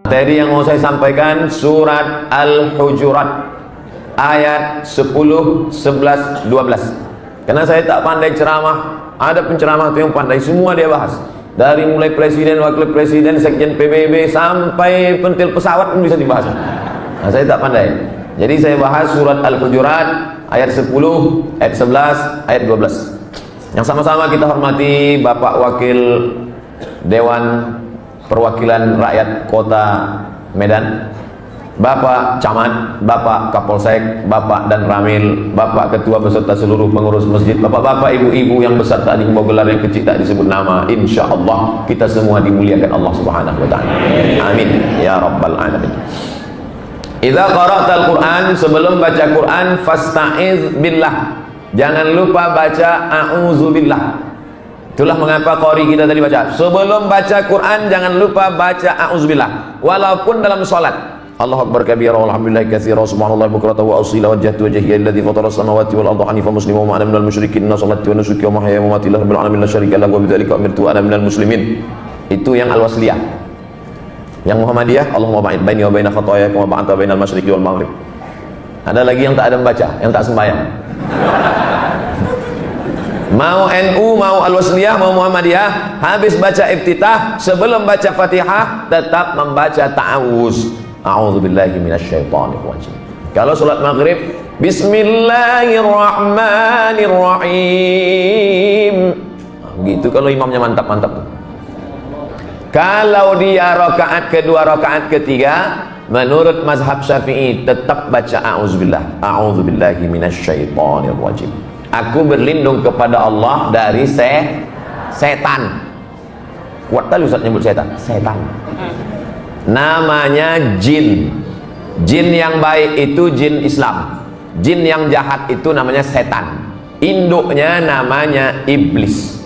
Materi yang mau saya sampaikan surat Al-Hujurat ayat 10, 11, 12. Karena saya tak pandai ceramah, ada penceramah itu yang pandai, semua dia bahas. Dari mulai presiden, wakil presiden, sekjen PBB sampai pentil pesawat pun bisa dibahas. Nah, saya tak pandai. Jadi saya bahas surat Al-Hujurat ayat 10, ayat 11, ayat 12. Yang sama-sama kita hormati Bapak Wakil Dewan Perwakilan Rakyat Kota Medan, Bapak Camat, Bapak Kapolsek, Bapak dan Ramil, Bapak Ketua beserta seluruh pengurus masjid, Bapak-bapak, ibu-ibu yang besar tadi membawa gelar yang kecil tak disebut nama. Insya Allah kita semua dimuliakan Allah Subhanahu wa Ta'ala. Amin ya Rabbal Alamin. Idza qara'tal Quran, sebelum baca Quran, fasta'iz billah. Jangan lupa baca a'udzubillah. Itulah mengapa qori kita tadi baca sebelum baca Quran jangan lupa baca a'udzubillah walaupun dalam salat. Allahu akbar kabira walhamdulillahi katsira subhanallahi bukratan wa asila wajhatu wajhiya alladzi fatara as-samawati wal arda hanifan musliman wa ana minal musyrikin inna salati wa nusuki wa mahyaya wa mamati lillahi rabbil alamin la syarika lahu wa bidzalika umirtu wa ana minal muslimin. Itu yang al-wasliyah. Yang Muhammadiyah, Allahumma ba'id baini wa baina khataaya kama ba'adta bainal masyriqi wal maghrib. Ada lagi yang tak ada membaca, yang tak sembahyang. Mau NU, mau Al-Wasliyah, mau Muhammadiyah, habis baca iftitah, sebelum baca Fatihah tetap membaca ta'awuz. A'udzubillahi minasyaitonir rajim. Kalau salat maghrib, Bismillahirrahmanirrahim. Gitu kalau imamnya mantap-mantap. Kalau dia rakaat kedua, rakaat ketiga, menurut mazhab Syafi'i tetap baca a'udzubillah. A'udzubillahi minasyaitonir rajim. Aku berlindung kepada Allah dari setan. Kuat kali Ustaz nyebut setan. Setan. Namanya jin. Jin yang baik itu jin Islam. Jin yang jahat itu namanya setan. Induknya namanya iblis.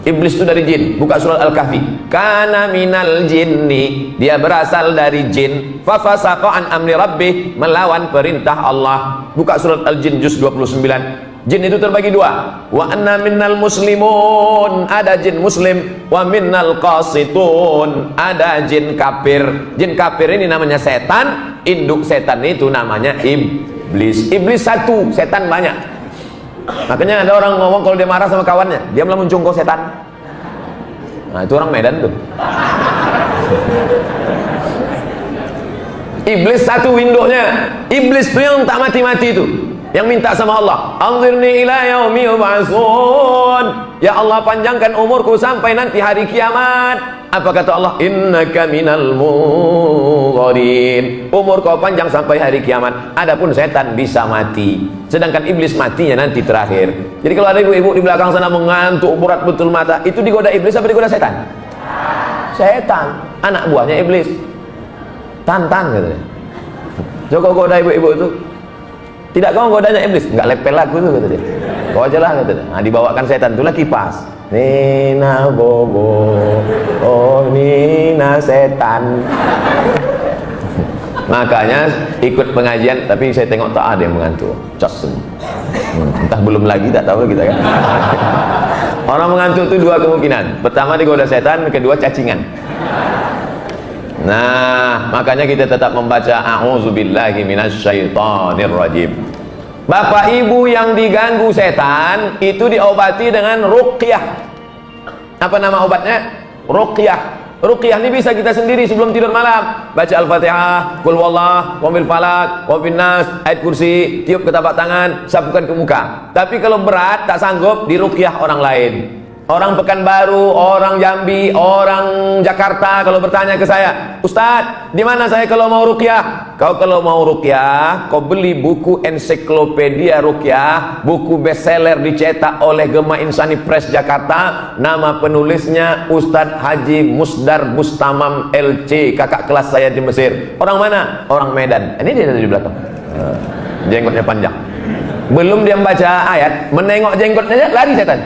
Iblis itu dari jin. Buka surat Al-Kahfi. Kana minal jinni. Dia berasal dari jin. Fafasaqa an amri rabbih. Melawan perintah Allah. Buka surat Al-Jin juz 29. Jin itu terbagi dua. Wa anna minnal muslimun, ada jin muslim. Wa minnal qasitun, ada jin kafir. Jin kafir ini namanya setan. Induk setan itu namanya iblis. Iblis satu, setan banyak. Makanya ada orang ngomong kalau dia marah sama kawannya, dia melamun cungko setan. Nah itu orang Medan tuh. Iblis satu induknya. Iblis itu yang tak mati-mati itu, yang minta sama Allah, anzirni ila yaumi yub'atsun, ya Allah panjangkan umurku sampai nanti hari kiamat. Apa kata Allah? Innaka minal munzirin, umur kau panjang sampai hari kiamat. Adapun setan bisa mati, sedangkan iblis matinya nanti terakhir. Jadi kalau ada ibu-ibu di belakang sana mengantuk berat betul mata, itu digoda iblis apa digoda setan? Setan, anak buahnya iblis. Tantan katanya. Joko goda ibu-ibu itu. Tidak kau godanya iblis, enggak lepel aku tuh kata dia. Kau aja lah kata dia. Nah, dibawakan setan itulah kipas. Nina bobo, oh Nina setan. Makanya ikut pengajian, tapi saya tengok tak ada yang mengantuk. Cas. Entah belum lagi tak tahu kita kan. Orang mengantuk itu dua kemungkinan. Pertama digoda setan, kedua cacingan. Nah, makanya kita tetap membaca a'udzubillahi minasyaitonir rajim. Bapak ibu yang diganggu setan itu diobati dengan ruqyah. Apa nama obatnya? Ruqyah. Ruqyah ini bisa kita sendiri sebelum tidur malam. Baca Al-Fatihah, Qul huwallah, wa bil falaq, wa bin nas, ayat kursi, tiup ke tapak tangan, sapukan ke muka. Tapi kalau berat tak sanggup, diruqyah orang lain. Orang Pekanbaru, orang Jambi, orang Jakarta kalau bertanya ke saya, Ustadz, di mana saya kalau mau ruqyah? Kau kalau mau ruqyah, kau beli buku ensiklopedia ruqyah, buku bestseller dicetak oleh Gema Insani Press Jakarta, nama penulisnya Ustadz Haji Musdar Bustamam LC, kakak kelas saya di Mesir. Orang mana? Orang Medan. Ini dia di belakang. Jenggotnya panjang. Belum dia membaca ayat, menengok jenggotnya lari setan.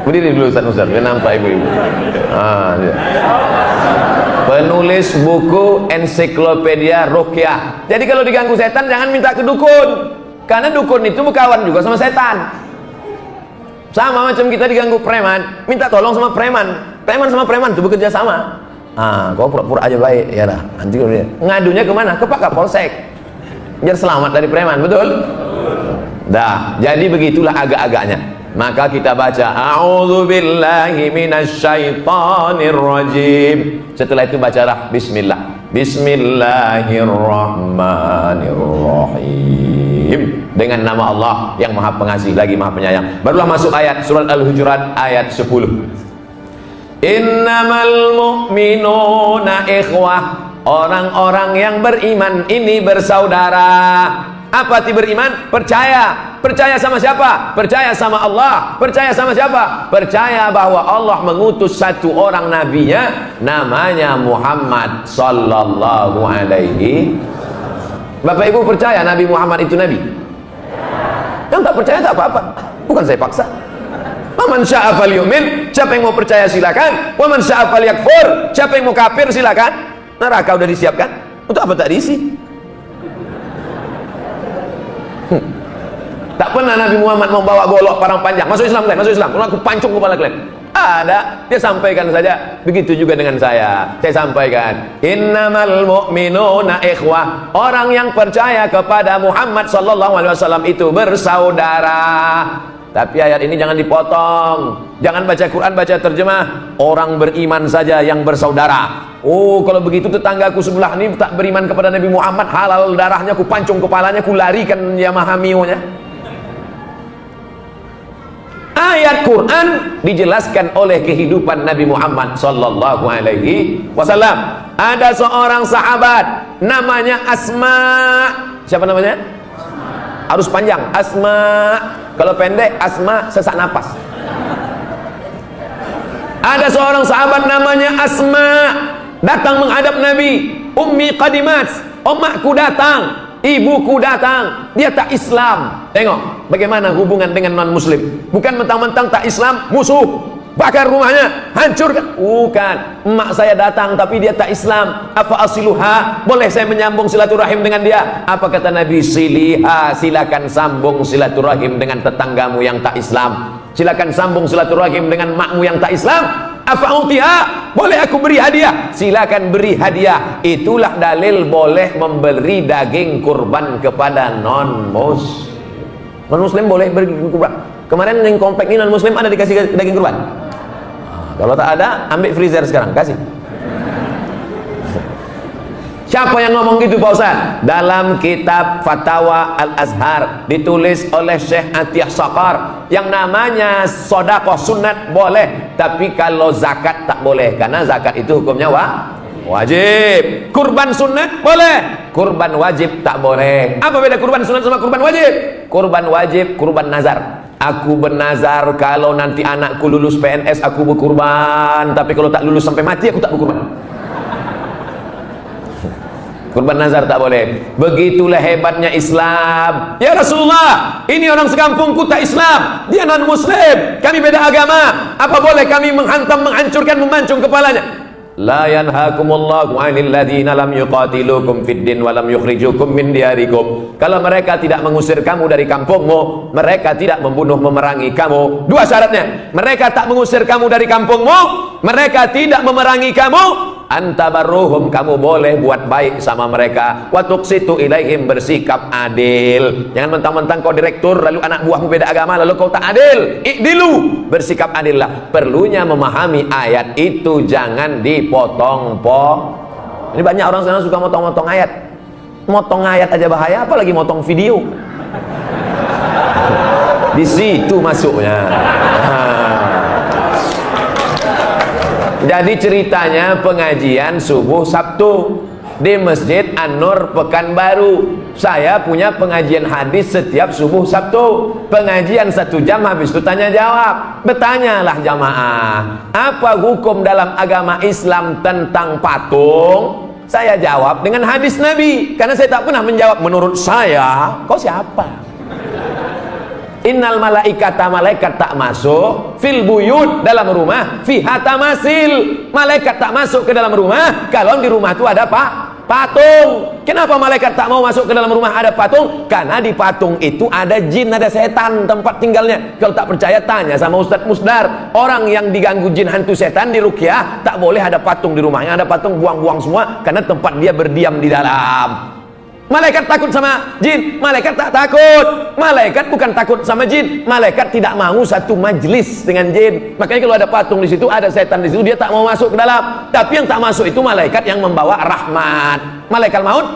Berdiri dulu Ustaz, biar nampak ibu-ibu. Penulis buku ensiklopedia ruqyah. Jadi kalau diganggu setan jangan minta ke dukun, karena dukun itu berkawan juga sama setan. Sama macam kita diganggu preman, minta tolong sama preman. Preman sama preman itu bekerja sama. Kau pura-pura aja baik, ya lah. Nanti ngadunya kemana? Ke Pak Kapolsek. Biar selamat dari preman, betul? Dah, jadi begitulah agak-agaknya. Maka kita baca a'udzubillahi minasyaitonirrajim. Setelah itu bacalah bismillah. Bismillahirrahmanirrahim. Dengan nama Allah yang Maha Pengasih lagi Maha Penyayang. Barulah masuk ayat surat Al-Hujurat ayat 10. Innamal mu'minuna ikhwah. Orang-orang yang beriman ini bersaudara. Apa arti beriman? Percaya. Percaya sama siapa? Percaya sama Allah. Percaya sama siapa? Percaya bahwa Allah mengutus satu orang nabinya, namanya Muhammad sallallahu alaihi. Bapak Ibu percaya Nabi Muhammad itu nabi? Yang tak percaya tak apa-apa. Bukan saya paksa. Waman syaa falyu'min, siapa yang mau percaya silakan. Waman syaa falyakfur, siapa yang mau kafir silakan. Neraka udah disiapkan. Untuk apa tak diisi? Tak pernah Nabi Muhammad mau bawa golok parang panjang. Masuk Islam kalian, masuk Islam. Kalau aku pancung kepala kalian. Ada, dia sampaikan saja. Begitu juga dengan saya. Saya sampaikan, innamal mu'minuna ikhwah. Orang yang percaya kepada Muhammad sallallahu alaihi wasallam itu bersaudara. Tapi ayat ini jangan dipotong. Jangan baca Quran, baca terjemah. Orang beriman saja yang bersaudara. Oh, kalau begitu tetanggaku sebelah ini tak beriman kepada Nabi Muhammad, halal darahnya, ku pancung kepalanya, ku larikan Yamaha Mio-nya. Ayat Quran dijelaskan oleh kehidupan Nabi Muhammad sallallahu alaihi wasallam. Ada seorang sahabat namanya Asma. Siapa namanya? Harus panjang, Asma. Kalau pendek, Asma sesak napas. Ada seorang sahabat namanya Asma, datang menghadap Nabi. Ummi qadimat, omakku datang, ibuku datang, dia tak Islam. Tengok bagaimana hubungan dengan non muslim. Bukan mentang-mentang tak Islam, musuh, bakar rumahnya, hancurkan. Bukan, emak saya datang tapi dia tak Islam. Apa asiluha? Boleh saya menyambung silaturahim dengan dia? Apa kata Nabi? Siliha, silakan sambung silaturahim dengan tetanggamu yang tak Islam. Silakan sambung silaturahim dengan makmu yang tak Islam. Apa utiha? Boleh aku beri hadiah? Silakan beri hadiah. Itulah dalil boleh memberi daging kurban kepada non muslim. Non muslim boleh beri kurban. Kemarin yang komplek ini non muslim ada dikasih daging kurban. Kalau tak ada, ambil freezer sekarang, kasih. Siapa yang ngomong gitu Pak Ustaz? Dalam kitab Fatawa Al-Azhar ditulis oleh Syekh Atiyah Saqar, yang namanya sedekah sunat boleh, tapi kalau zakat tak boleh, karena zakat itu hukumnya wajib. Kurban sunat boleh, kurban wajib tak boleh. Apa beda kurban sunat sama kurban wajib? Kurban wajib, kurban nazar. Aku bernazar kalau nanti anakku lulus PNS aku berkurban, tapi kalau tak lulus sampai mati aku tak berkurban. Kurban nazar tak boleh. Begitulah hebatnya Islam. Ya Rasulullah, ini orang sekampungku tak Islam, dia non muslim, kami beda agama, apa boleh kami menghantam, menghancurkan, memancung kepalanya? La yanhakumullahu 'anil ladzina lam yuqatilukum fid din wa lam yukhrijukum min diyarikum. Kalau mereka tidak mengusir kamu dari kampungmu, mereka tidak membunuh memerangi kamu. Dua syaratnya. Mereka tak mengusir kamu dari kampungmu, mereka tidak memerangi kamu. Antabarruhum, kamu boleh buat baik sama mereka. Wa tuqsitu ilaihim, bersikap adil. Jangan mentang-mentang kau direktur lalu anak buahmu beda agama lalu kau tak adil. Ikdilu, bersikap adil lah. Perlunya memahami ayat itu, jangan dipotong-potong. Ini banyak orang sekarang suka motong-motong ayat. Motong ayat aja bahaya, apalagi motong video. Di situ masuknya. Jadi ceritanya pengajian subuh Sabtu di Masjid An-Nur Pekanbaru. Saya punya pengajian hadis setiap subuh Sabtu. Pengajian 1 jam, habis itu tanya jawab. Bertanyalah jamaah, apa hukum dalam agama Islam tentang patung? Saya jawab dengan hadis Nabi, karena saya tak pernah menjawab menurut saya. Kau siapa? Innal malaikata, malaikat tak masuk fil buyut, dalam rumah, fiha tamasil, malaikat tak masuk ke dalam rumah kalau di rumah itu ada Patung. Kenapa malaikat tak mau masuk ke dalam rumah ada patung? Karena di patung itu ada jin, ada setan tempat tinggalnya. Kalau tak percaya tanya sama Ustadz Musdar. Orang yang diganggu jin, hantu, setan di ruqyah tak boleh ada patung di rumahnya. Ada patung, buang-buang semua, karena tempat dia berdiam di dalam. Malaikat takut sama jin? Malaikat tak takut. Malaikat bukan takut sama jin, malaikat tidak mau satu majlis dengan jin. Makanya kalau ada patung di situ, ada setan di situ, dia tak mau masuk ke dalam. Tapi yang tak masuk itu malaikat yang membawa rahmat. Malaikat maut.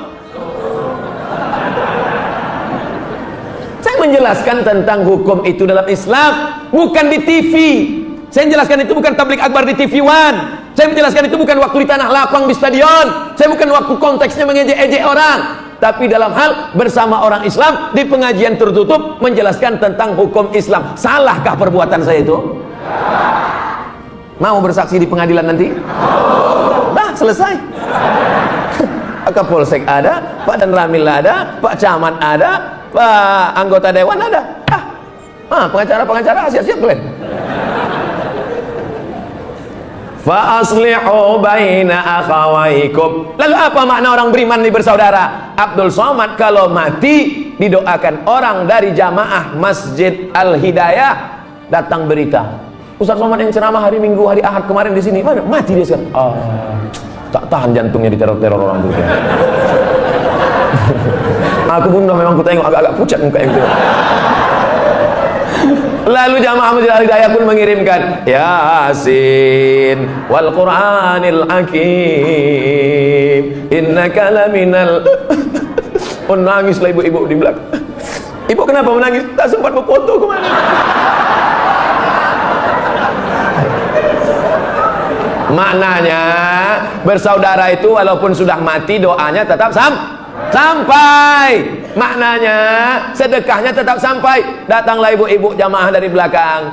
Saya menjelaskan tentang hukum itu dalam Islam, bukan di TV. Saya menjelaskan itu bukan tablik akbar di TV One. Saya menjelaskan itu bukan waktu di tanah lapang di stadion. Saya bukan waktu konteksnya mengejek-ejek orang. Tapi dalam hal bersama orang Islam di pengajian tertutup menjelaskan tentang hukum Islam. Salahkah perbuatan saya itu? Mau bersaksi di pengadilan nanti? Dah selesai. Pak Kapolsek ada, Pak Danramil ada, Pak Camat ada, Pak anggota dewan ada. Pengacara siap-siap kalian. Fa aslihu baina akhawaikum. Lalu apa makna orang beriman ini bersaudara? Abdul Somad kalau mati didoakan orang dari jamaah Masjid Al Hidayah, datang berita Ustaz Somad yang ceramah hari Minggu, hari Ahad kemarin di sini, mana mati dia sekarang. Tak tahan jantungnya di teror orang itu. Aku pun memang ku tengok agak-agak pucat muka itu. Lalu jamaah Masjid Al Hidayah pun mengirimkan Yasin wal Qur'anil Hakim innaka laminal. Menangislah ibu-ibu di belakang. Ibu kenapa menangis? Tak sempat berfoto kemana. Maknanya bersaudara itu walaupun sudah mati doanya tetap sampai. Maknanya sedekahnya tetap sampai. Datanglah ibu-ibu jamaah dari belakang,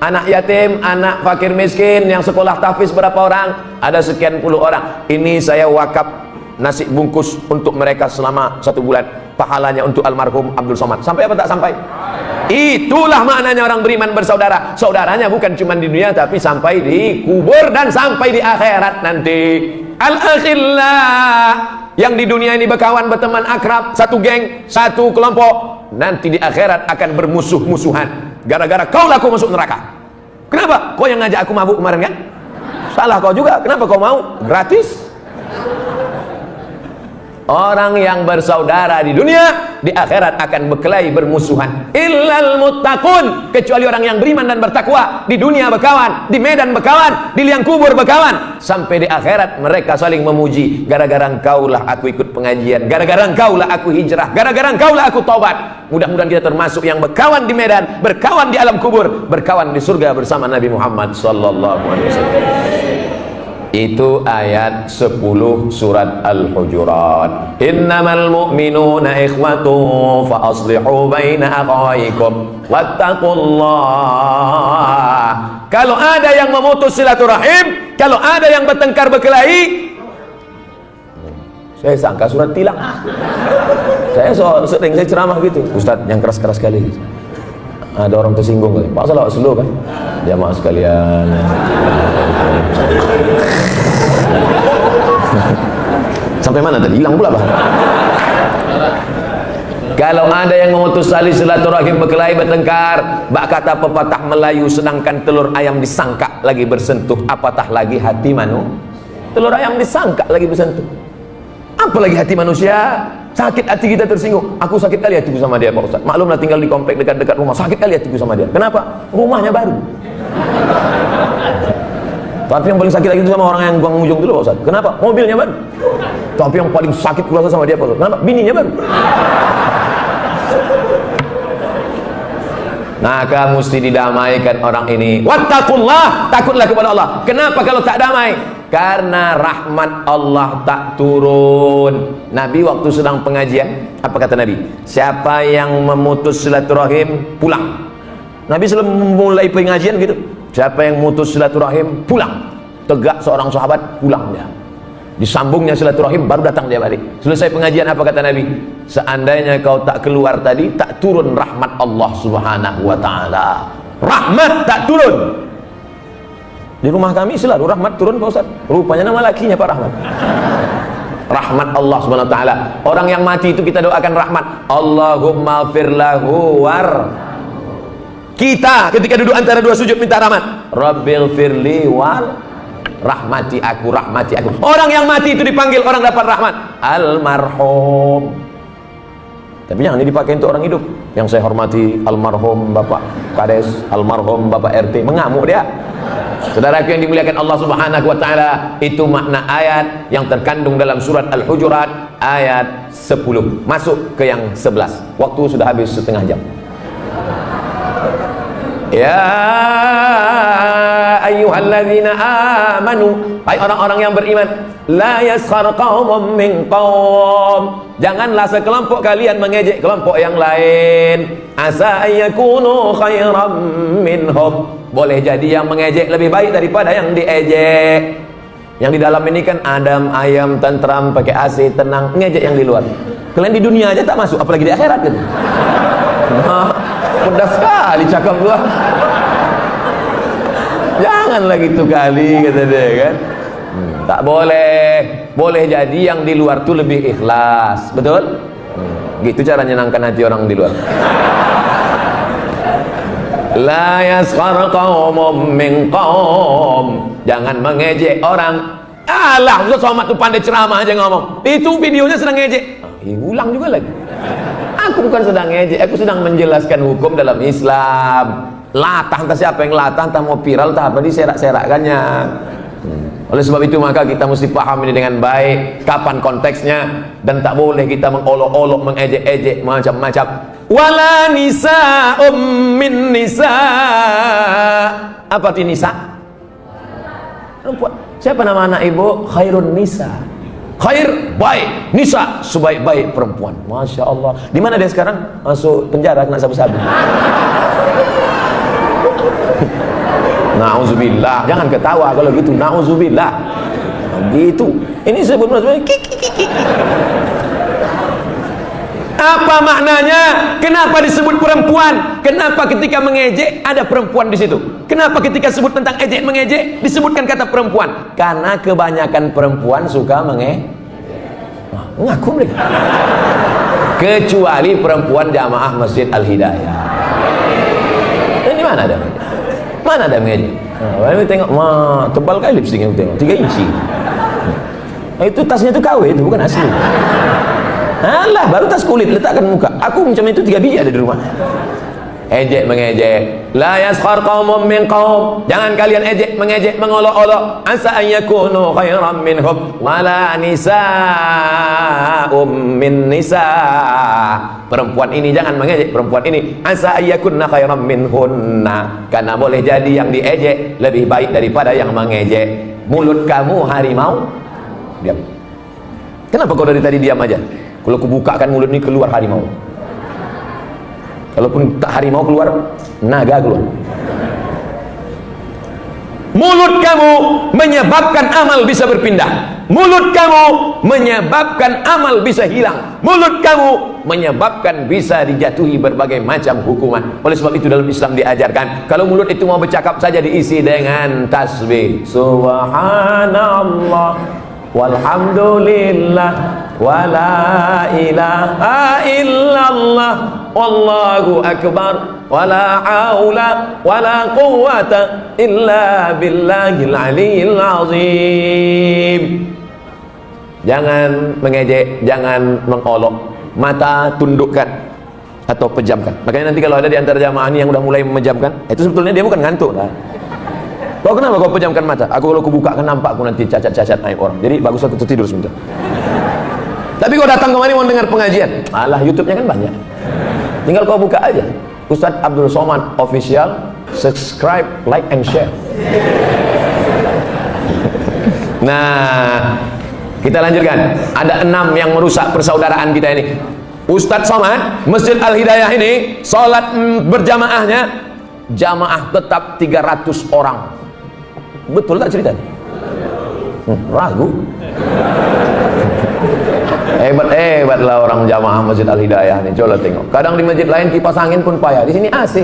anak yatim, anak fakir miskin yang sekolah tahfiz berapa orang? Ada sekian puluh orang. Ini saya wakaf nasi bungkus untuk mereka selama 1 bulan. Pahalanya untuk almarhum Abdul Somad. Sampai apa tak sampai? Itulah maknanya orang beriman bersaudara. Saudaranya bukan cuma di dunia, tapi sampai di kubur dan sampai di akhirat nanti. Al-akhillah, yang di dunia ini berkawan, berteman akrab, satu geng, satu kelompok, nanti di akhirat akan bermusuh-musuhan gara-gara kau laku masuk neraka. Kenapa? Kau yang ngajak aku mabuk kemarin kan? Salah kau juga. Kenapa kau mau? Gratis. Orang yang bersaudara di dunia, di akhirat akan berkelahi bermusuhan. Illal muttaqun, kecuali orang yang beriman dan bertakwa. Di dunia berkawan, di medan berkawan, di liang kubur berkawan, sampai di akhirat mereka saling memuji. Gara-gara engkaulah aku ikut pengajian, gara-gara engkaulah aku hijrah, gara-gara engkaulah aku taubat. Mudah-mudahan kita termasuk yang berkawan di medan, berkawan di alam kubur, berkawan di surga bersama Nabi Muhammad sallallahu alaihi wasallam. Itu ayat 10 surat Al-Hujurat. Innamal mu'minuna ikhwatun fa aslihu baina akhawaykum wattaqullah. Kalau ada yang memutus silaturahim, kalau ada yang bertengkar berkelahi, saya sangka surat tilang. Saya sering saya ceramah gitu, Ustaz yang keras-keras sekali. Ada orang tersinggung, Pak salah slow kan? Jamaah sekalian. Sampai mana tadi? Hilang pula Pak. Kalau ada yang memutus tali silaturahim berkelahi bertengkar, bak kata pepatah Melayu, sedangkan telur ayam disangka lagi bersentuh, apatah lagi hati manusia. Telur ayam disangka lagi bersentuh, apalagi hati manusia. Sakit hati kita tersinggung. Aku sakit kali hatiku sama dia Pak Ustaz. Maklumlah tinggal di komplek dekat-dekat rumah, sakit kali hatiku sama dia. Kenapa? Rumahnya baru. Tapi yang paling sakit lagi itu sama orang yang buang ujung dulu Pak Ustaz. Kenapa? Mobilnya baru. Tapi yang paling sakit kurasa sama dia Pak Ustaz. Kenapa? Bininya baru. Maka mesti didamaikan orang ini. Wattaqullah, takutlah kepada Allah. Kenapa kalau tak damai? Karena rahmat Allah tak turun. Nabi waktu sedang pengajian, apa kata Nabi? Siapa yang memutus silaturahim pulang. Nabi sebelum memulai pengajian gitu, siapa yang memutus silaturahim pulang. Tegak seorang sahabat, pulang dia. Disambungnya silaturahim, baru datang dia balik. Selesai pengajian, apa kata Nabi? Seandainya kau tak keluar tadi, tak turun rahmat Allah subhanahu wa ta'ala. Rahmat tak turun. Di rumah kami selalu rahmat turun Pak Ustaz. Rupanya nama lakinya Pak Rahmat. rahmat Allah Subhanahu wa taala. Orang yang mati itu kita doakan rahmat. Allahumma firlahu war. Kita ketika duduk antara dua sujud minta rahmat. Rabbil firli wal rahmati aku, rahmati aku. Orang yang mati itu dipanggil orang dapat rahmat. Almarhum. Tapi jangan ini dipakai untuk orang hidup. Yang saya hormati almarhum Bapak Kades, almarhum Bapak RT, mengamuk dia. Saudaraku yang dimuliakan Allah Subhanahu wa taala, itu makna ayat yang terkandung dalam surat Al-Hujurat ayat 10. Masuk ke yang 11. Waktu sudah habis setengah jam. Ya ayyuhalladzina amanu, hai orang-orang yang beriman, la yaskhar qaumun min qaum, janganlah sekelompok kalian mengejek kelompok yang lain. Asa ayyakunu khairam minhum, boleh jadi yang mengejek lebih baik daripada yang diejek. Yang di dalam ini kan adem, ayam, tentram, pakai AC, tenang, ngejek yang di luar. Kalian di dunia aja tak masuk, apalagi di akhirat gitu. Mudah sekali cakap gua. Janganlah gitu kali, kata dia kan. Tak boleh. Boleh jadi yang di luar tuh lebih ikhlas, betul? Gitu cara nyenangkan hati orang di luar. La yaskhar qaumum min qaum, jangan mengejek orang. Alah, Ustaz Somad tuh pandai ceramah aja ngomong. Itu videonya sedang ngejek. Ulang juga lagi. Aku bukan sedang ngejek, aku sedang menjelaskan hukum dalam Islam. Latah entah siapa yang latah, entah mau viral, entah apa diserak-serakkannya. Oleh sebab itu maka kita mesti paham ini dengan baik, kapan konteksnya, dan tak boleh kita mengolok-olok, mengejek-ejek macam-macam. Wala nisa'um min nisa'. Apa itu nisa? Perempuan. Siapa nama anak ibu? Khairun nisa. Khair, baik. Nisa, sebaik-baik perempuan. Masya Allah. Di mana dia sekarang? Masuk penjara, kena sabu-sabu. Na'udzubillah. Jangan ketawa kalau gitu. Na'udzubillah. Gitu. Ini sebenarnya kiki. Apa maknanya? Kenapa disebut perempuan? Kenapa ketika mengejek ada perempuan di situ? Kenapa ketika sebut tentang ejek mengejek disebutkan kata perempuan? Karena kebanyakan perempuan suka ngaku mereka. Kecuali perempuan jamaah Masjid Al-Hidayah. Ini mana ada? Mana ada mengejek? Nah, tengok, tebal kali lipstiknya, tengok 3 inci. Itu tasnya itu KW, itu bukan asli. Alah, baru tas kulit letakkan muka. Aku macam itu 3 biji ada di rumah. Ejek mengejek. La yaskhar qaumum min qaum. Jangan kalian ejek mengejek mengolok-olok. Asa an yakunu khairam minhum wala nisa'um min nisa'. Perempuan ini jangan mengejek perempuan ini. Asa an yakunna khairam minhunna. Karena boleh jadi yang diejek lebih baik daripada yang mengejek. Mulut kamu harimau. Diam. Kenapa kau dari tadi diam aja? Kalau kubukakan mulut ini keluar harimau. Kalaupun tak harimau keluar, naga keluar. Mulut kamu menyebabkan amal bisa berpindah. Mulut kamu menyebabkan amal bisa hilang. Mulut kamu menyebabkan bisa dijatuhi berbagai macam hukuman. Oleh sebab itu dalam Islam diajarkan, kalau mulut itu mau bercakap saja diisi dengan tasbih. Subhanallah walhamdulillah wala ilaha illallah wallahu akbar wala haula wala quwwata illa billahil aliyil azim. Jangan mengejek, jangan mengolok, mata tundukkan atau pejamkan. Makanya nanti kalau ada di antara jamaah ini yang udah mulai memejamkan, itu sebetulnya dia bukan ngantuk lah. Kau kenapa kau pejamkan mata? Aku kalau aku buka kan nampak aku nanti cacat-cacat naik orang. Jadi bagus aku tertidur sebentar. Tapi kau datang kemari mau dengar pengajian, alah YouTube-nya kan banyak. Tinggal kau buka aja. Ustadz Abdul Somad Official, subscribe, like, and share. Nah, kita lanjutkan. Ada 6 yang merusak persaudaraan kita ini. Ustadz Somad Masjid Al-Hidayah ini sholat berjamaahnya jamaah tetap 300 orang. Betul tak ceritanya? Ragu. Hebatlah orang jamaah Masjid Al-Hidayah ini. Coba tengok. Kadang di masjid lain kipas angin pun payah. Di sini AC.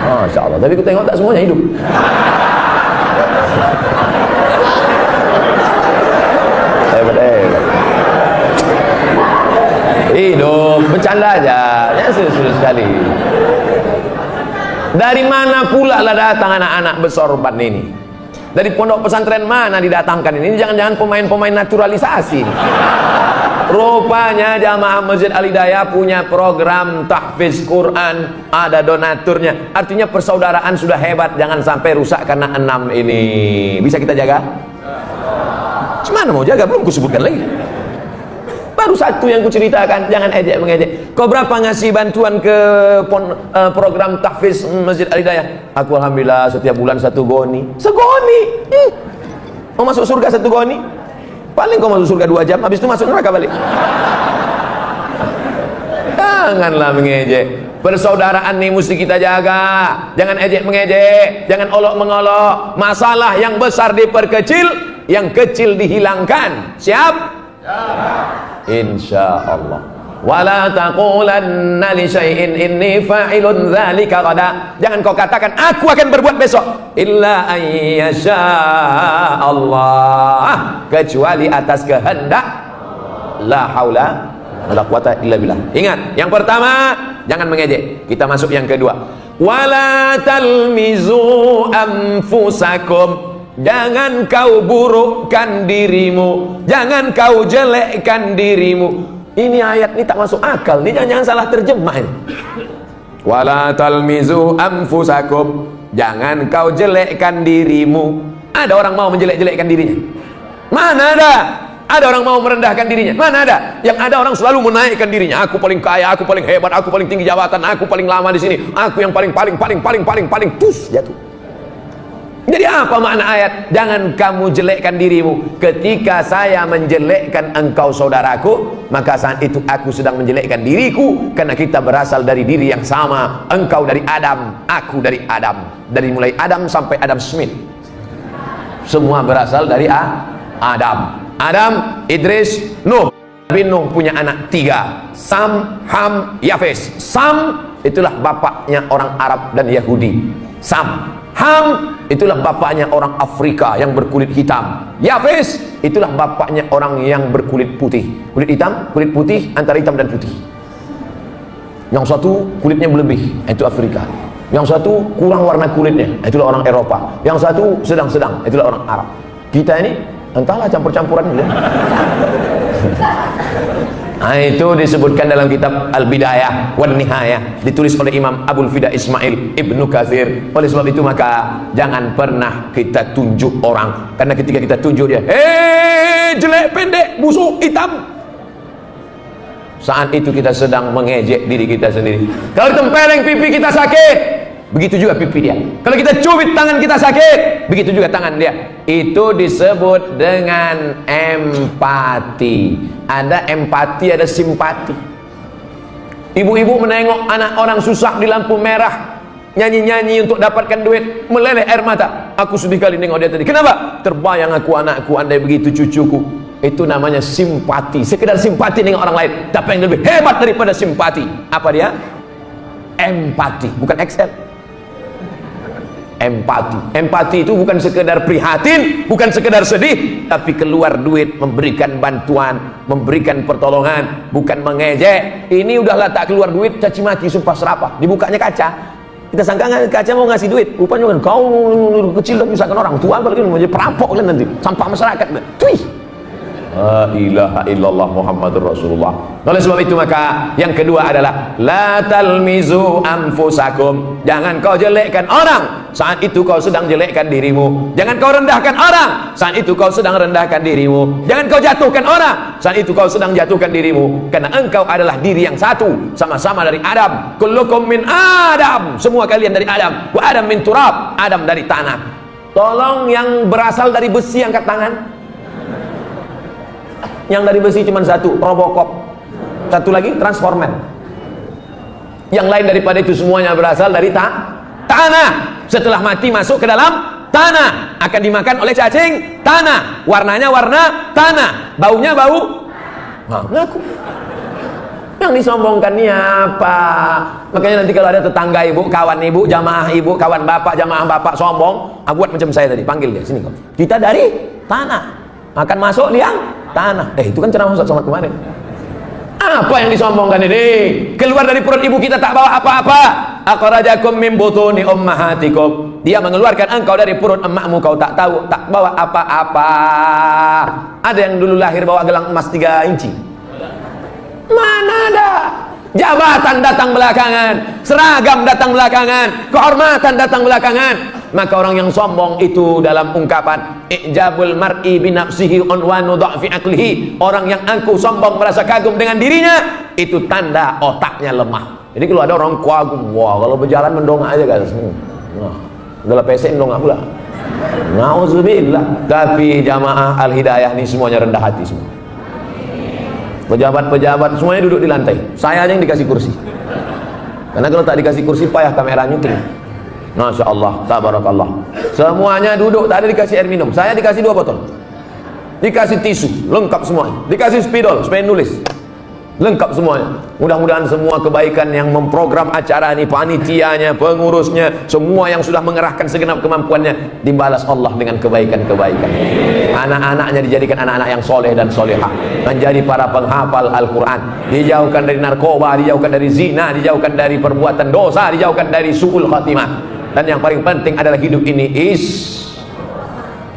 Masya Allah. Tapi aku tengok tak semuanya hidup. Hebat. Hidup, bercanda aja. Ya sudah sekali. Dari mana pula lah datang anak-anak bersorban ini? Dari pondok pesantren mana didatangkan ini? Jangan-jangan pemain-pemain naturalisasi. Rupanya jamaah Masjid Al-Hidayah punya program tahfiz Quran, ada donaturnya. Artinya persaudaraan sudah hebat, jangan sampai rusak karena 6 ini. Bisa kita jaga? Gimana mau jaga? Belum kusebutkan lagi. Baru satu yang kuceritakan, jangan ejek mengejek. Kau berapa ngasih bantuan ke program tahfiz Masjid Al-Hidayah? Aku alhamdulillah setiap bulan 1 goni. Segoni. Mau masuk surga 1 goni? Paling kau masuk surga 2 jam, habis itu masuk neraka balik. Janganlah mengejek. Persaudaraan nih mesti kita jaga. Jangan ejek mengejek, jangan olok mengolok. Masalah yang besar diperkecil, yang kecil dihilangkan. Siap? Insyaallah. Wala taqulanna li syai'in inni fa'ilun dzalika ghadan. Jangan kau katakan aku akan berbuat besok illa ayyasha Allah, kecuali atas kehendak. La haula wala quwata illa billah. Ingat, yang pertama jangan mengejek. Kita masuk yang kedua. Wala talmizu anfusakum. Jangan kau burukkan dirimu, jangan kau jelekkan dirimu. Ini ayat ini tak masuk akal, ini jangan salah terjemah ini. Wala talmizu anfusakum, jangan kau jelekkan dirimu. Ada orang mau menjelek-jelekkan dirinya? Mana ada? Ada orang mau merendahkan dirinya? Mana ada? Yang ada orang selalu menaikkan dirinya. Aku paling kaya, aku paling hebat, aku paling tinggi jabatan, aku paling lama di sini, aku yang paling tus jatuh. Jadi apa makna ayat? Jangan kamu jelekkan dirimu. Ketika saya menjelekkan engkau saudaraku, maka saat itu aku sedang menjelekkan diriku, karena kita berasal dari diri yang sama. Engkau dari Adam, aku dari Adam. Dari mulai Adam sampai Adam Smith, semua berasal dari Adam. Adam, Idris, Nuh. Nabi Nuh punya anak 3, Sam, Ham, Yafes. Sam itulah bapaknya orang Arab dan Yahudi. Sam. Ham itulah bapaknya orang Afrika yang berkulit hitam. Yafes itulah bapaknya orang yang berkulit putih. Kulit hitam, kulit putih, antara hitam dan putih. Yang satu kulitnya berlebih, itu Afrika. Yang satu kurang warna kulitnya, itulah orang Eropa. Yang satu sedang-sedang, itulah orang Arab. Kita ini entahlah campur-campuran ya. Nah, itu disebutkan dalam kitab Al-Bidayah wan Nihayah, ditulis oleh Imam Abul Fida Ismail Ibnu Katsir. Oleh sebab itu maka jangan pernah kita tunjuk orang, karena ketika kita tunjuk dia, jelek, pendek, busuk, hitam, saat itu kita sedang mengejek diri kita sendiri. Kalau tempeleng pipi kita sakit, begitu juga pipi dia. Kalau kita cubit tangan kita sakit, begitu juga tangan dia. Itu disebut dengan empati. Ada empati, ada simpati. Ibu-ibu menengok anak orang susah di lampu merah, nyanyi-nyanyi untuk dapatkan duit, meleleh air mata. Aku sedih kali nengok dia tadi. Kenapa? Terbayang aku anakku andai begitu cucuku. Itu namanya simpati. Sekedar simpati nengok orang lain. Tapi yang lebih hebat daripada simpati, apa dia? Empati, bukan Excel. Empati. Empati itu bukan sekedar prihatin, bukan sekedar sedih, tapi keluar duit, memberikan bantuan, memberikan pertolongan, bukan mengejek. Ini udahlah tak keluar duit, caci maki, sumpah serapah. Dibukanya kaca, kita sangka kaca mau ngasih duit, rupanya kan kau kecil dan misalkan orang tua, apalagi menjadi perampok kan nanti, sampah masyarakat. Cuy. La ilaha illallah Muhammadur Rasulullah. Oleh sebab itu maka yang kedua adalah la talmizu anfusakum. Jangan kau jelekkan orang, saat itu kau sedang jelekkan dirimu. Jangan kau rendahkan orang, saat itu kau sedang rendahkan dirimu. Jangan kau jatuhkan orang, saat itu kau sedang jatuhkan dirimu. Karena engkau adalah diri yang satu, sama-sama dari Adam. Kullukum min Adam, semua kalian dari Adam. Wa Adam min turab, Adam dari tanah. Tolong yang berasal dari besi angkat tangan. Yang dari besi cuma satu, Robocop. Satu lagi, Transformer. Yang lain daripada itu semuanya berasal dari tanah. Setelah mati masuk ke dalam tanah, akan dimakan oleh cacing tanah. Warnanya warna tanah, baunya bau ngaku. Yang disombongkan ini apa? Makanya nanti kalau ada tetangga ibu, kawan ibu, jamaah ibu, kawan bapak, jamaah bapak sombong, buat macam saya tadi, panggil dia, sini kau. Kita dari tanah, akan masuk liang tanah. Itu kan ceramah Ustaz Somad kemarin. Apa yang disombongkan ini? Keluar dari perut ibu kita tak bawa apa-apa. Akhrajakum min butuni ummahatikum. Dia mengeluarkan engkau dari perut emakmu, kau tak tahu, tak bawa apa-apa. Ada yang dulu lahir bawa gelang emas 3 inci? Mana ada? Jabatan datang belakangan, seragam datang belakangan, kehormatan datang belakangan. Maka orang yang sombong itu dalam ungkapan ijabul mar'i binafsihi unwanu dha'fi aqlihi, orang yang angkuh sombong merasa kagum dengan dirinya, itu tanda otaknya lemah. Jadi kalau ada orang kagum, wah kalau berjalan mendongak aja guys, nah, dalam PC mendongak pula, nauzubillah. Tapi jamaah al-hidayah ini semuanya rendah hati semua. Pejabat-pejabat semuanya duduk di lantai, saya aja yang dikasih kursi, karena kalau tak dikasih kursi payah kameranya tuh. Masya Allah, tabarakallah. Semuanya duduk, tak ada dikasih air minum, saya dikasih 2 botol, dikasih tisu, lengkap semuanya, dikasih spidol supaya nulis, lengkap semuanya. Mudah-mudahan semua kebaikan yang memprogram acara ini, panitianya, pengurusnya, semua yang sudah mengerahkan segenap kemampuannya, dibalas Allah dengan kebaikan-kebaikan. Anak-anaknya dijadikan anak-anak yang soleh dan solehah, menjadi para penghafal Al-Quran, dijauhkan dari narkoba, dijauhkan dari zina, dijauhkan dari perbuatan dosa, dijauhkan dari su'ul khatimah. Dan yang paling penting adalah hidup ini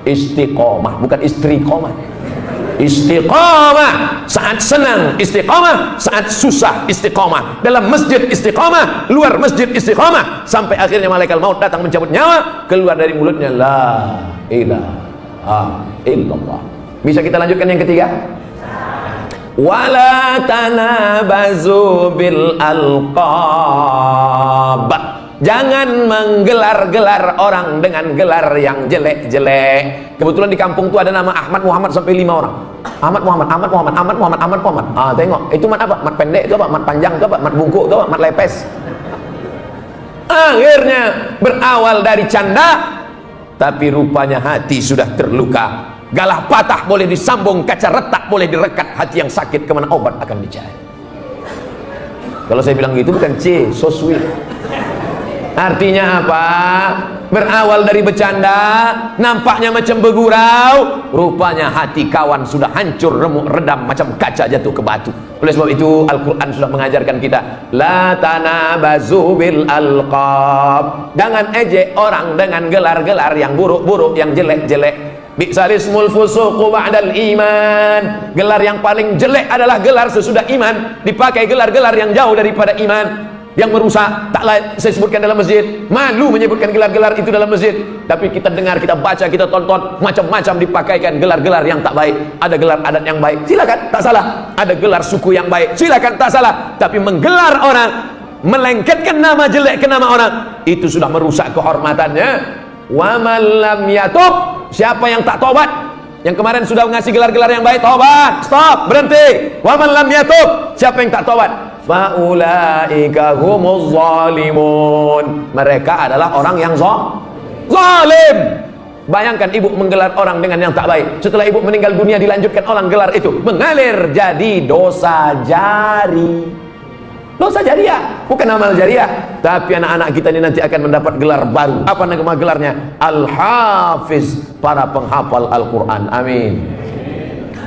istiqomah, bukan istiqomah. Istiqamah saat senang, istiqamah saat susah, istiqamah dalam masjid, istiqamah luar masjid, istiqamah sampai akhirnya malaikat maut datang mencabut nyawa, keluar dari mulutnya la ilaha illallah. Bisa kita lanjutkan yang ketiga? Wala tanabazu bil alqab. Jangan menggelar-gelar orang dengan gelar yang jelek-jelek. Kebetulan di kampung itu ada nama Ahmad Muhammad sampai 5 orang. Ahmad Muhammad, Ahmad Muhammad, Ahmad Muhammad, Ahmad Muhammad. Ah, tengok, itu mat apa? Mat pendek ke apa? Mat panjang ke apa? Mat bungkuk ke apa? Mat lepes. Akhirnya berawal dari canda, tapi rupanya hati sudah terluka. Galah patah boleh disambung, kaca retak boleh direkat, hati yang sakit kemana obat akan dicari. Kalau saya bilang gitu bukan so sweet. Artinya apa? Berawal dari bercanda, nampaknya macam bergurau, rupanya hati kawan sudah hancur, remuk, redam macam kaca jatuh ke batu. Oleh sebab itu Al-Quran sudah mengajarkan kita, la tanabazu bil alqab. Jangan ejek orang dengan gelar-gelar yang buruk-buruk, yang jelek-jelek. Bi'salismul fusuqu ba'dal iman. Gelar yang paling jelek adalah gelar sesudah iman. Dipakai gelar-gelar yang jauh daripada iman, yang merusak. Tak lain saya sebutkan dalam masjid, malu menyebutkan gelar-gelar itu dalam masjid, tapi kita dengar, kita baca, kita tonton, macam-macam dipakaikan gelar-gelar yang tak baik. Ada gelar adat yang baik, silakan, tak salah. Ada gelar suku yang baik, silakan, tak salah. Tapi menggelar orang, melengketkan nama jelek ke nama orang, itu sudah merusak kehormatannya. Wa man lam yatub, siapa yang tak tobat, yang kemarin sudah ngasih gelar-gelar yang baik, tobat, stop, berhenti. Wa man lam yatub, siapa yang tak tobat, faulaika humuz zalimun, mereka adalah orang yang zalim. Bayangkan ibu menggelar orang dengan yang tak baik, setelah ibu meninggal dunia dilanjutkan orang gelar itu, mengalir jadi dosa jari, dosa jariah, bukan amal jariah. Tapi anak-anak kita ini nanti akan mendapat gelar baru. Apa nama gelarnya? Al-Hafiz, para penghafal Al-Quran. Amin.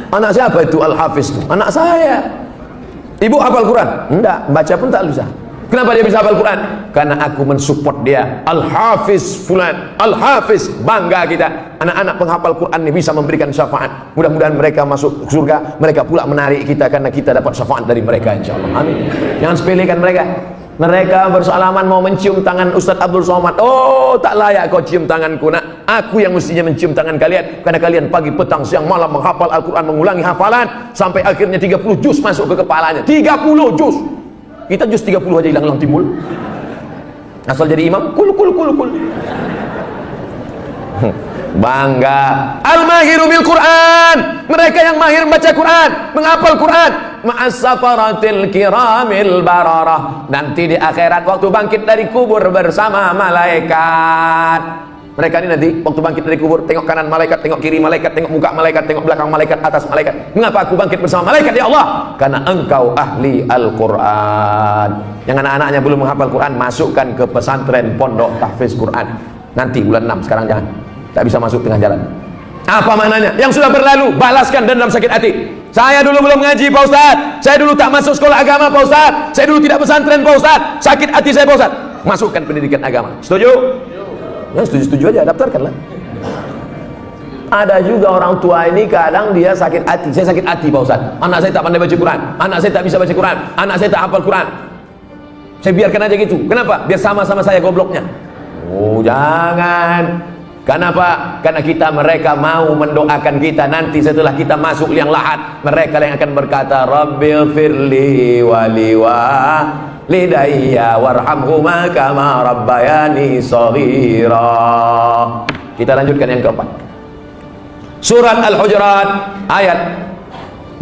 Anak siapa itu Al-Hafiz? Anak saya. Ibu hafal Quran? Enggak, baca pun tak bisa. Kenapa dia bisa hafal Quran? Karena aku mensupport dia. Al-Hafiz fulan, Al-Hafiz, bangga kita. Anak-anak penghafal Quran ini bisa memberikan syafaat. Mudah-mudahan mereka masuk surga, mereka pula menarik kita karena kita dapat syafaat dari mereka, insyaallah. Amin. Jangan sepelekan mereka. Mereka bersalaman mau mencium tangan Ustaz Abdul Somad. Oh, tak layak kau cium tanganku, nak. Aku yang mestinya mencium tangan kalian, karena kalian pagi, petang, siang, malam menghafal Al-Quran, mengulangi hafalan sampai akhirnya 30 juz masuk ke kepalanya. 30 juz. Kita juz 30 aja hilang-hilang timbul. Asal jadi imam, kul. Bangga. Al-mahiru bil Quran, mereka yang mahir membaca Quran, menghafal Quran, ma'as safaratil kiramil bararah. Nanti di akhirat waktu bangkit dari kubur bersama malaikat. Mereka ini nanti waktu bangkit dari kubur, tengok kanan malaikat, tengok kiri malaikat, tengok muka malaikat, tengok belakang malaikat, atas malaikat. Mengapa aku bangkit bersama malaikat, ya Allah? Karena engkau ahli Al-Quran. Yang anak-anaknya belum menghafal Quran, masukkan ke pesantren pondok tahfiz Quran. Nanti bulan 6, sekarang jangan. Tak bisa masuk tengah jalan. Apa maknanya? Yang sudah berlalu, balaskan dendam sakit hati. Saya dulu belum ngaji Pak Ustaz, saya dulu tak masuk sekolah agama Pak Ustaz, saya dulu tidak pesantren Pak Ustaz, sakit hati saya Pak Ustaz. Masukkan pendidikan agama. Setuju? Ya, setuju aja, daftarkanlah. Ada juga orang tua ini kadang dia sakit hati. Saya sakit hati Pak Ustaz, anak saya tak pandai baca Quran, anak saya tak bisa baca Quran, anak saya tak hafal Quran. Saya biarkan aja gitu. Kenapa? Biar sama-sama saya gobloknya. Oh, jangan. Kenapa? Karena mereka mau mendoakan kita nanti setelah kita masuk liang lahat. Mereka yang akan berkata, Rabbil firli waliwa lidayya warhamhuma kama rabbayani shaghira. Kita lanjutkan yang keempat. Surat Al-Hujurat ayat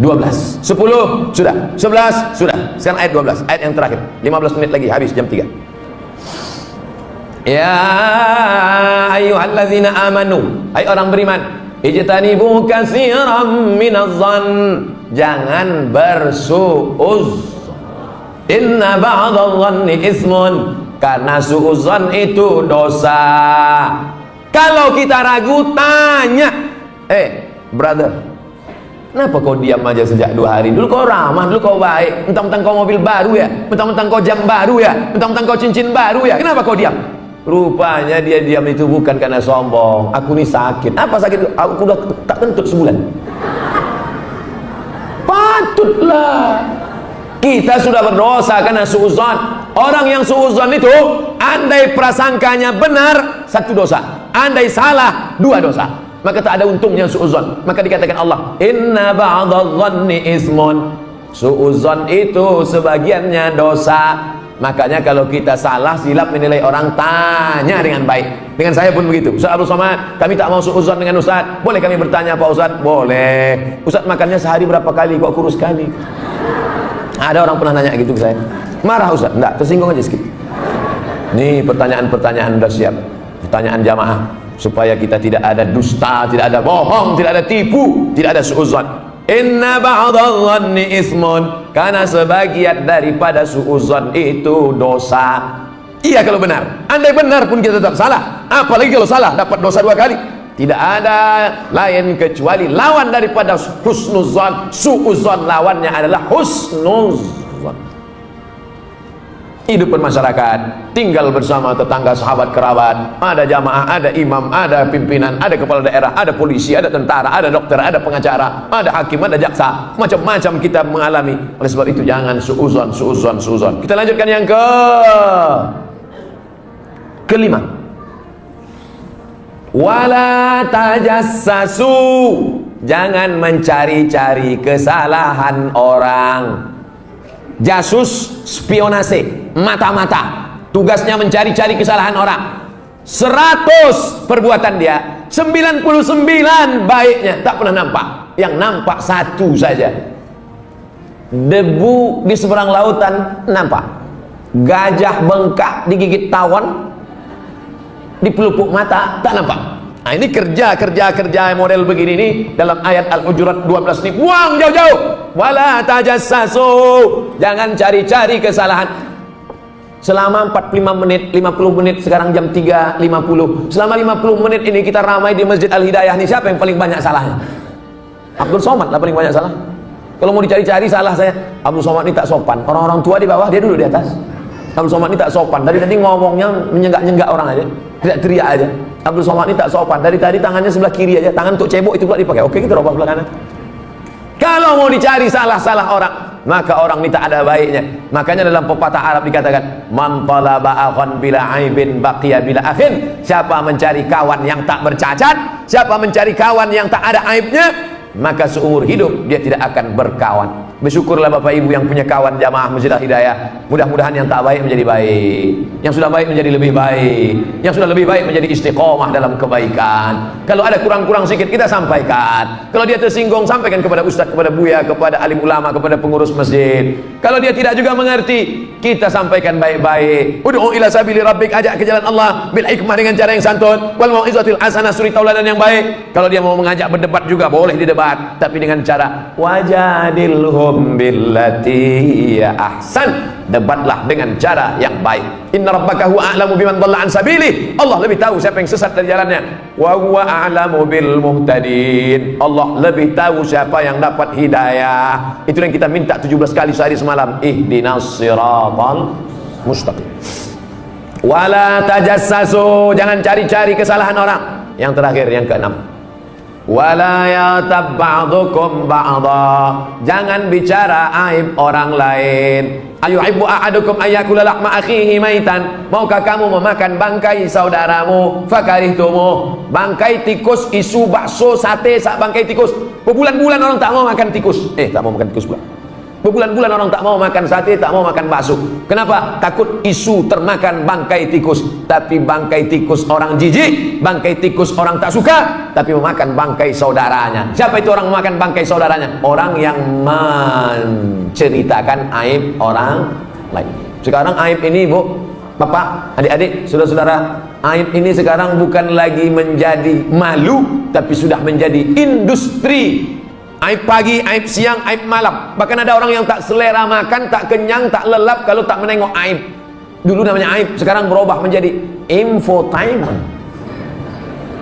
12, 10 sudah, 11 sudah. Sekarang ayat 12, ayat yang terakhir. 15 menit lagi habis jam 3. Ya ayyuhallazina amanu, hai orang beriman, ijtanibu katsiran minadh-dhann, jangan bersuuz. Inna ba'dadh-dhanni ismun, karena suudzon itu dosa. Kalau kita ragu, tanya, brother, kenapa kau diam aja sejak 2 hari? Dulu kau ramah, dulu kau baik, mentang-mentang kau mobil baru ya, mentang-mentang kau jam baru ya, mentang-mentang kau cincin baru ya, kenapa kau diam? Rupanya dia diam itu bukan karena sombong. Aku ini sakit. Apa sakit? Aku udah tak kentut sebulan. Patutlah. Kita sudah berdosa karena suudzon. Orang yang suudzon itu, andai prasangkanya benar, 1 dosa, andai salah, 2 dosa. Maka tak ada untungnya suudzon. Maka dikatakan Allah, inna ba'dadh-dhanni ismun, suudzon itu sebagiannya dosa. Makanya kalau kita salah, silap menilai orang, tanya dengan baik. Dengan saya pun begitu. Ustaz Abdul Somad, kami tak mau suudzon dengan Ustaz. Boleh kami bertanya Pak Ustaz? Boleh. Ustaz makannya sehari berapa kali? Kok kurus sekali? Ada orang pernah nanya gitu ke saya. Marah Ustaz? Enggak, tersinggung aja sedikit. Nih pertanyaan-pertanyaan udah siap. Pertanyaan jamaah, supaya kita tidak ada dusta, tidak ada bohong, tidak ada tipu, tidak ada suudzon. Inna ba'dadh-dhanni ismun, karena sebagian daripada suudzon itu dosa. Iya kalau benar. Andai benar pun kita tetap salah. Apalagi kalau salah dapat dosa 2 kali. Tidak ada lain kecuali lawan daripada husnuzon. Suudzon lawannya adalah husnuzon. Hidup bermasyarakat, tinggal bersama tetangga, sahabat, kerabat, ada jamaah, ada imam, ada pimpinan, ada kepala daerah, ada polisi, ada tentara, ada dokter, ada pengacara, ada hakim, ada jaksa, macam-macam kita mengalami. Oleh sebab itu jangan suudzon. Kita lanjutkan yang kelima. Wala tajassasu, jangan mencari-cari kesalahan orang. Jasus, spionase, mata-mata, tugasnya mencari-cari kesalahan orang. 100 perbuatan dia, 99 baiknya, tak pernah nampak. Yang nampak 1 saja. Debu di seberang lautan nampak. Gajah bengkak digigit tawon, di pelupuk mata tak nampak. Nah ini kerja model begini nih dalam ayat Al-Hujurat 12 ini, buang jauh-jauh. Wala tajassasu, jangan cari-cari kesalahan. Selama 45 menit, 50 menit, sekarang jam 3.50. Selama 50 menit ini kita ramai di Masjid Al-Hidayah nih, siapa yang paling banyak salahnya? Abdul Somad lah paling banyak salah. Kalau mau dicari-cari salah saya, Abdul Somad ini tak sopan. Orang-orang tua di bawah, dia dulu di atas. Abdul Somad ini tak sopan. Dari tadi ngomongnya menyenggak-nyenggak orang aja, tidak teriak aja. Abdul Somad ini tak sopan. Dari tadi tangannya sebelah kiri aja, tangan untuk cebok itu pula dipakai. Oke, kita robah sebelah kanan. Kalau mau dicari salah-salah orang, maka orang ini tak ada baiknya. Makanya dalam pepatah Arab dikatakan, man talaba akhan bila aibin baqiya bila akhin. Siapa mencari kawan yang tak bercacat, siapa mencari kawan yang tak ada aibnya, maka seumur hidup dia tidak akan berkawan. Bersyukurlah Bapak Ibu yang punya kawan jamaah Masjid Al-Hidayah. Mudah-mudahan yang tak baik menjadi baik, yang sudah baik menjadi lebih baik, yang sudah lebih baik menjadi istiqomah dalam kebaikan. Kalau ada kurang-kurang sedikit kita sampaikan. Kalau dia tersinggung, sampaikan kepada ustaz, kepada buya, kepada alim ulama, kepada pengurus masjid. Kalau dia tidak juga mengerti, kita sampaikan baik-baik. Ud'u ila sabili rabbik, ajak ke jalan Allah bil hikmah, dengan cara yang santun, wal mau'izatil hasanah, suri tauladan yang baik. Kalau dia mau mengajak berdebat juga boleh didebat, tapi dengan cara wajadilhum billati ya ahsan, debatlah dengan cara yang baik. Inna rabbaka huwa a'lamu biman dhalla an sabilihi. Allah lebih tahu siapa yang sesat dari jalannya. Wa huwa a'lamu bil muhtadin. Allah lebih tahu siapa yang dapat hidayah. Itu yang kita minta 17 kali sehari semalam. Ihdinas siratal mustaqim. Wala tajassasu, jangan cari-cari kesalahan orang. Yang terakhir, yang keenam, wala yatab ba'dukum ba'dha, jangan bicara aib orang lain. Ayuhibbu ahadukum ayyakula lahma akhihi maitan, maukah kamu memakan bangkai saudaramu? Fakarihtumu, bangkai tikus, isu bakso, sate, bangkai tikus. Berbulan-bulan orang tak mau makan tikus. Tak mau makan tikus pula. Berbulan-bulan orang tak mau makan sate, tak mau makan bakso. Kenapa? Takut isu termakan bangkai tikus. Tapi bangkai tikus orang jijik, bangkai tikus orang tak suka, tapi memakan bangkai saudaranya. Siapa itu orang memakan bangkai saudaranya? Orang yang menceritakan aib orang lain. Sekarang aib ini, Bu, Bapak, adik-adik, saudara-saudara, aib ini sekarang bukan lagi menjadi malu, tapi sudah menjadi industri. Aib pagi, aib siang, aib malam. Bahkan ada orang yang tak selera makan, tak kenyang, tak lelap kalau tak menengok aib. Dulu namanya aib, sekarang berubah menjadi infotainment.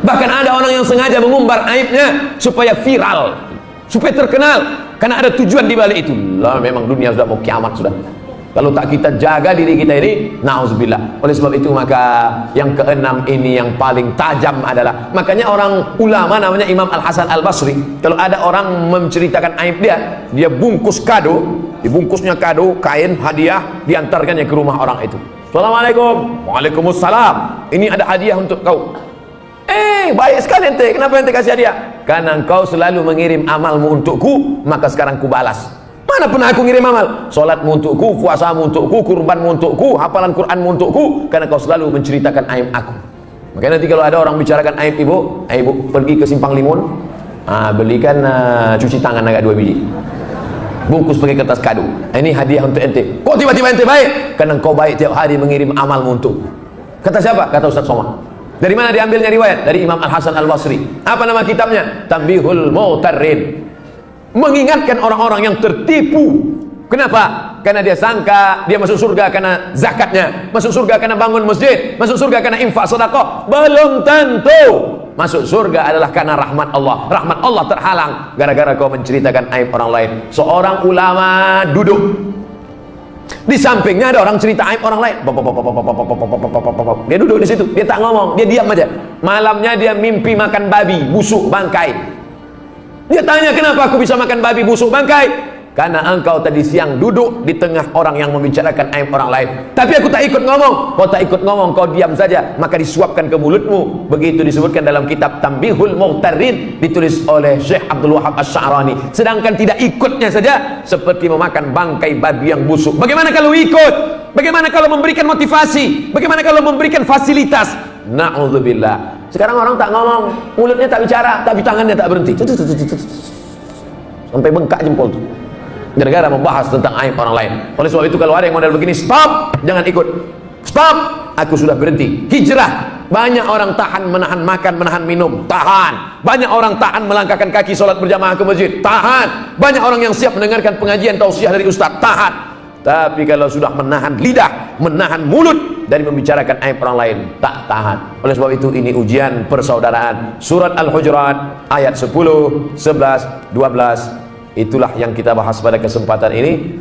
Bahkan ada orang yang sengaja mengumbar aibnya supaya viral, supaya terkenal, karena ada tujuan di balik itu. Lah, memang dunia sudah mau kiamat sudah. Kalau tak kita jaga diri kita ini, na'udzubillah. Oleh sebab itu maka yang keenam ini yang paling tajam adalah, makanya orang ulama namanya Imam Al-Hasan Al-Basri, kalau ada orang menceritakan aib dia bungkus kado, dibungkusnya kado, kain, hadiah, diantarkannya ke rumah orang itu. Assalamualaikum. Waalaikumsalam. Ini ada hadiah untuk kau. Baik sekali ente. Kenapa ente kasih hadiah? Karena engkau selalu mengirim amalmu untukku, maka sekarang ku balas. Mana pernah aku ngirim amal? Salatmu untukku, puasamu untukku, kurbanmu untukku, hafalan Qur'anmu untukku, karena kau selalu menceritakan aib aku. Makanya nanti kalau ada orang bicarakan aib ibu, ibu pergi ke Simpang Limun, belikan cuci tangan agak 2 biji, bungkus pakai kertas kado. Ini hadiah untuk ente. Kok tiba-tiba ente baik? Karena kau baik tiap hari mengirim amalmu untukku. Kata siapa? Kata Ustaz Somad. Dari mana diambilnya riwayat? Dari Imam Al-Hasan Al-Basri. Apa nama kitabnya? Tanbihul Mu'tarrin. Mengingatkan orang-orang yang tertipu. Kenapa? Karena dia sangka dia masuk surga karena zakatnya, masuk surga karena bangun masjid, masuk surga karena infak sedekah. Belum tentu. Masuk surga adalah karena rahmat Allah. Rahmat Allah terhalang gara-gara kau menceritakan aib orang lain. Seorang ulama duduk, di sampingnya ada orang cerita aib orang lain. Dia duduk di situ, dia tak ngomong, dia diam aja. Malamnya dia mimpi makan babi busuk bangkai. Dia tanya, kenapa aku bisa makan babi busuk bangkai? Karena engkau tadi siang duduk di tengah orang yang membicarakan aib orang lain. Tapi aku tak ikut ngomong. Kau tak ikut ngomong, kau diam saja, maka disuapkan ke mulutmu. Begitu disebutkan dalam kitab Tanbihul Mu'tarrin, ditulis oleh Syekh Abdul Wahab Asy-Sya'rani. Sedangkan tidak ikutnya saja seperti memakan bangkai babi yang busuk. Bagaimana kalau ikut? Bagaimana kalau memberikan motivasi? Bagaimana kalau memberikan fasilitas? Na'udzubillah. Sekarang orang tak ngomong, mulutnya tak bicara, tapi tangannya tak berhenti, sampai bengkak jempol tuh, gara-gara membahas tentang aib orang lain. Oleh sebab itu kalau ada yang model begini, stop, jangan ikut, stop, aku sudah berhenti, hijrah. Banyak orang tahan menahan makan, menahan minum, tahan. Banyak orang tahan melangkahkan kaki sholat berjamaah ke masjid, tahan. Banyak orang yang siap mendengarkan pengajian tausiah dari ustaz, tahan. Tapi kalau sudah menahan lidah, menahan mulut dari membicarakan aib orang lain, tak tahan. Oleh sebab itu ini ujian persaudaraan. Surat Al-Hujurat ayat 10, 11, 12. Itulah yang kita bahas pada kesempatan ini.